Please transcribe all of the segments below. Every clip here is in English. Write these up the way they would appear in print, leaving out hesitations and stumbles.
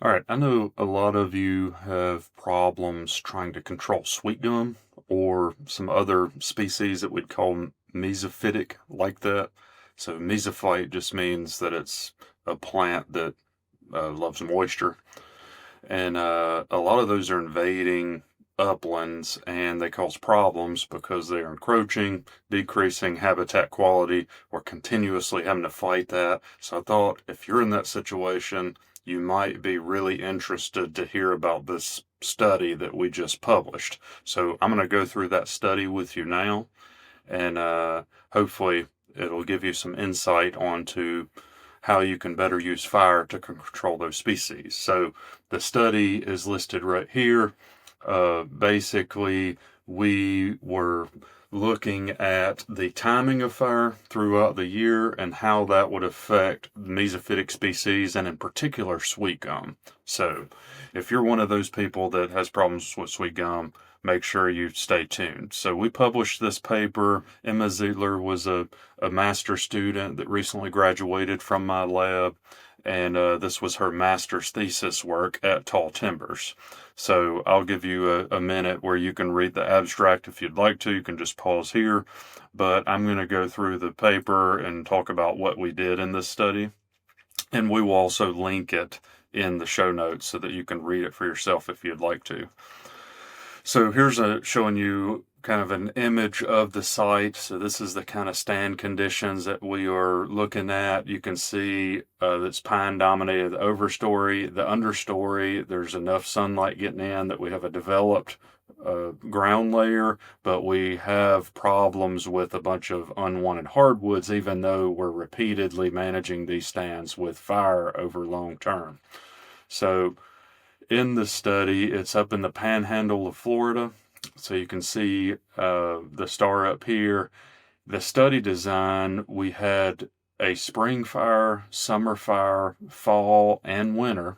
All right, I know a lot of you have problems trying to control sweet gum or some other species that we'd call mesophytic like that. So mesophyte just means that it's a plant that loves moisture. And a lot of those are invading uplands and they cause problems because they are encroaching, decreasing habitat quality, or continuously having to fight that. So I thought if you're in that situation, you might be really interested to hear about this study that we just published. So I'm going to go through that study with you now, and hopefully it'll give you some insight onto how you can better use fire to control those species. So the study is listed right here. Basically, we were looking at the timing of fire throughout the year and how that would affect mesophytic species and in particular sweet gum. So if you're one of those people that has problems with sweet gum, make sure you stay tuned. So we published this paper. Emma Ziegler was a master student that recently graduated from my lab, and this was her master's thesis work at Tall Timbers. So I'll give you a minute where you can read the abstract if you'd like to. You can just pause here, but I'm going to go through the paper and talk about what we did in this study, and we will also link it in the show notes so that you can read it for yourself if you'd like to. So here's showing you kind of an image of the site. So this is the kind of stand conditions that we are looking at. You can see that's pine dominated the overstory. The understory, there's enough sunlight getting in that we have a developed ground layer, but we have problems with a bunch of unwanted hardwoods, even though we're repeatedly managing these stands with fire over long term. So in the study, it's up in the panhandle of Florida. So you can see the star up here. The study design, we had a spring fire, summer fire, fall, and winter,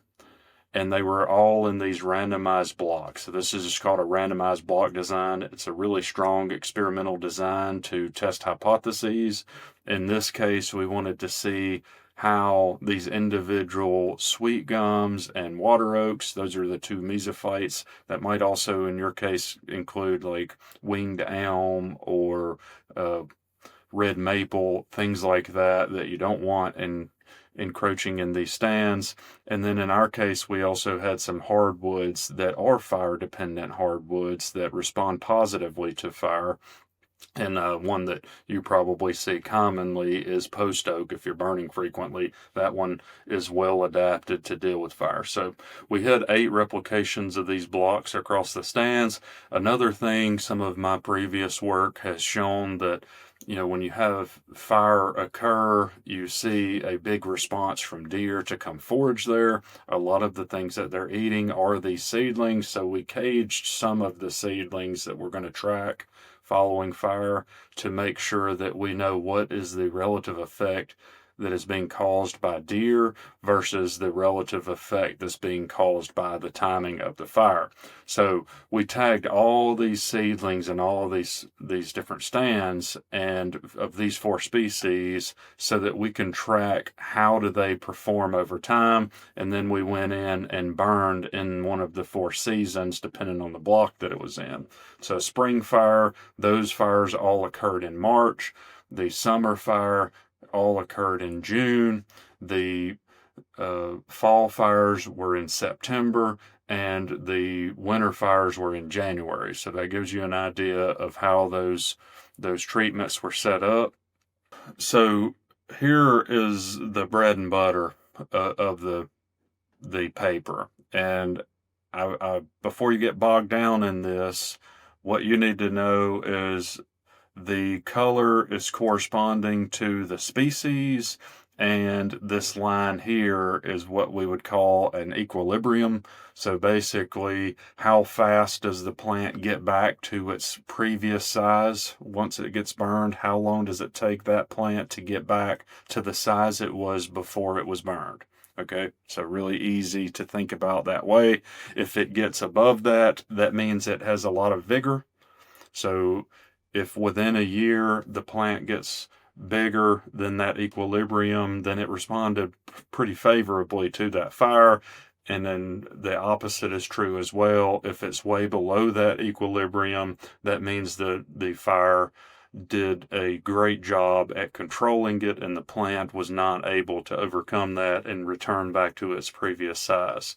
and they were all in these randomized blocks. So this is just called a randomized block design. It's a really strong experimental design to test hypotheses. In this case, we wanted to see how these individual sweet gums and water oaks, those are the two mesophytes that might also in your case include like winged elm or red maple, things like that you don't want in encroaching in these stands. And then in our case, we also had some hardwoods that are fire dependent hardwoods that respond positively to fire. And one that you probably see commonly is post oak. If you're burning frequently, that one is well adapted to deal with fire. So we had 8 replications of these blocks across the stands. Another thing, some of my previous work has shown that when you have fire occur, you see a big response from deer to come forage there. A lot of the things that they're eating are these seedlings, so we caged some of the seedlings that we're going to track following fire to make sure that we know what is the relative effect that is being caused by deer versus the relative effect that's being caused by the timing of the fire. So we tagged all these seedlings and all of these different stands and of these 4 species so that we can track how do they perform over time, and then we went in and burned in one of the 4 seasons depending on the block that it was in. So spring fire, those fires all occurred in March. The summer fire all occurred in June. The fall fires were in September, and the winter fires were in January. So that gives you an idea of how those treatments were set up. So here is the bread and butter of the paper, and before you get bogged down in this, what you need to know is the color is corresponding to the species, and this line here is what we would call an equilibrium. So basically, how fast does the plant get back to its previous size once it gets burned? How long does it take that plant to get back to the size it was before it was burned? Okay, so really easy to think about that way. If it gets above that, that means it has a lot of vigor. So if within a year the plant gets bigger than that equilibrium, then it responded pretty favorably to that fire. And then the opposite is true as well. If it's way below that equilibrium, that means that the fire did a great job at controlling it, and the plant was not able to overcome that and return back to its previous size.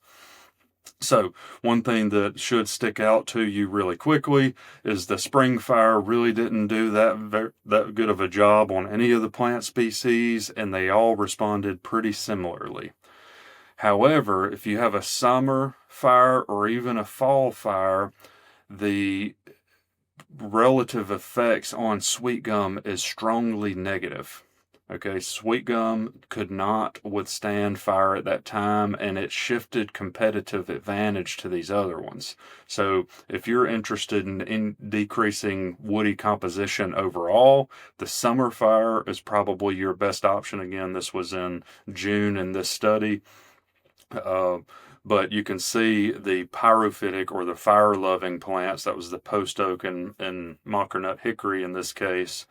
So, one thing that should stick out to you really quickly is the spring fire really didn't do that good of a job on any of the plant species, and they all responded pretty similarly. However, if you have a summer fire or even a fall fire, the relative effects on sweet gum is strongly negative. Okay, sweet gum could not withstand fire at that time, and it shifted competitive advantage to these other ones. So, if you're interested in decreasing woody composition overall, the summer fire is probably your best option. Again, this was in June in this study. But you can see the pyrophytic or the fire-loving plants, that was the post oak and mockernut hickory in this case,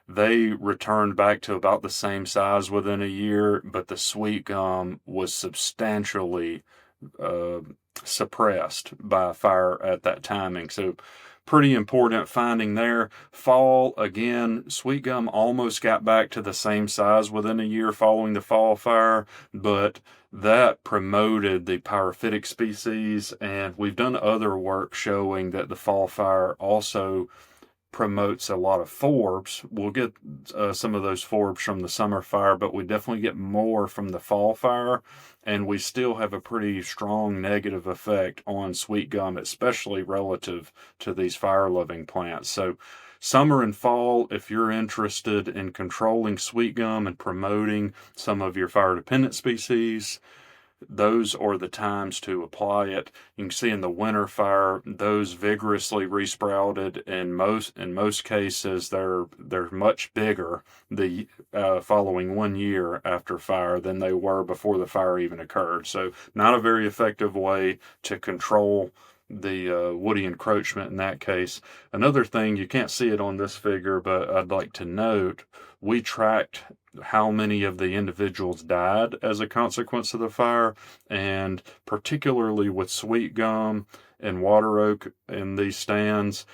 they returned back to about the same size within a year, but the sweet gum was substantially suppressed by fire at that timing. So pretty important finding there. Fall, again, sweet gum almost got back to the same size within a year following the fall fire, but that promoted the pyrophytic species, and we've done other work showing that the fall fire also promotes a lot of forbs. We'll get some of those forbs from the summer fire, but we definitely get more from the fall fire, and we still have a pretty strong negative effect on sweet gum, especially relative to these fire-loving plants. So summer and fall, if you're interested in controlling sweet gum and promoting some of your fire-dependent species, those are the times to apply it. You can see in the winter fire, those vigorously resprouted. In most cases, they're much bigger the following 1 year after fire than they were before the fire even occurred. So, not a very effective way to control the woody encroachment in that case. Another thing, you can't see it on this figure, but I'd like to note, we tracked how many of the individuals died as a consequence of the fire, and particularly with sweet gum and water oak in these stands,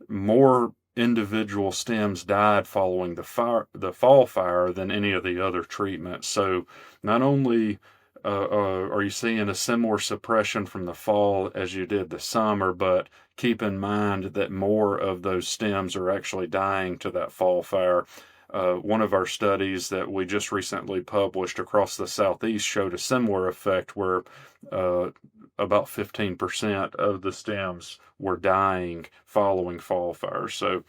more individual stems died following the fall fire than any of the other treatments. So not only are you seeing a similar suppression from the fall as you did the summer, but keep in mind that more of those stems are actually dying to that fall fire. One of our studies that we just recently published across the Southeast showed a similar effect where about 15% of the stems were dying following fall fire. So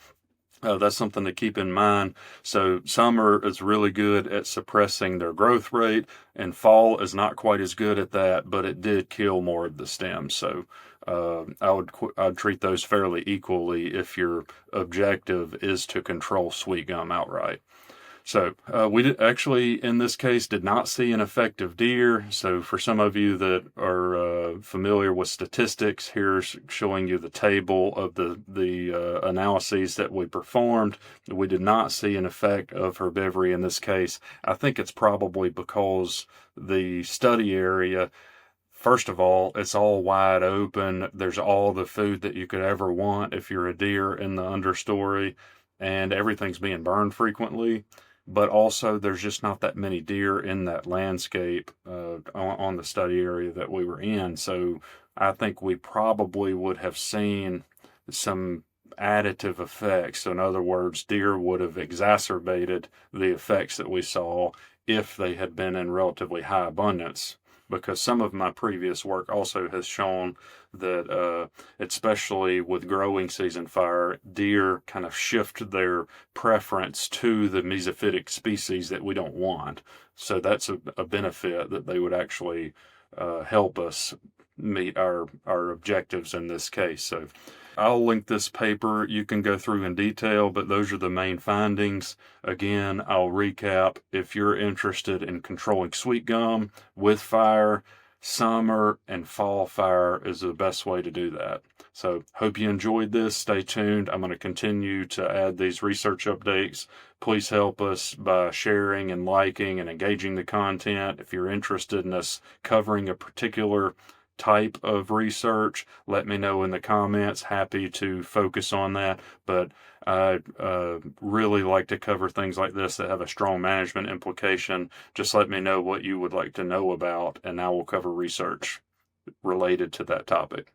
that's something to keep in mind. So summer is really good at suppressing their growth rate, and fall is not quite as good at that, but it did kill more of the stems. So I'd treat those fairly equally if your objective is to control sweet gum outright. So we actually, in this case, did not see an effect of deer. So for some of you that are familiar with statistics, here's showing you the table of the analyses that we performed. We did not see an effect of herbivory in this case. I think it's probably because the study area, first of all, it's all wide open. There's all the food that you could ever want if you're a deer in the understory, and everything's being burned frequently. But also, there's just not that many deer in that landscape on the study area that we were in. So I think we probably would have seen some additive effects. So in other words, deer would have exacerbated the effects that we saw if they had been in relatively high abundance. Because some of my previous work also has shown that, especially with growing season fire, deer kind of shift their preference to the mesophytic species that we don't want. So that's a benefit that they would actually help us meet our objectives in this case. So I'll link this paper. You can go through in detail, but those are the main findings. Again, I'll recap. If you're interested in controlling sweet gum with fire, summer and fall fire is the best way to do that. So hope you enjoyed this. Stay tuned. I'm going to continue to add these research updates. Please help us by sharing and liking and engaging the content. If you're interested in us covering a particular type of research, let me know in the comments. Happy to focus on that. But I really like to cover things like this that have a strong management implication. Just let me know what you would like to know about, and I will cover research related to that topic.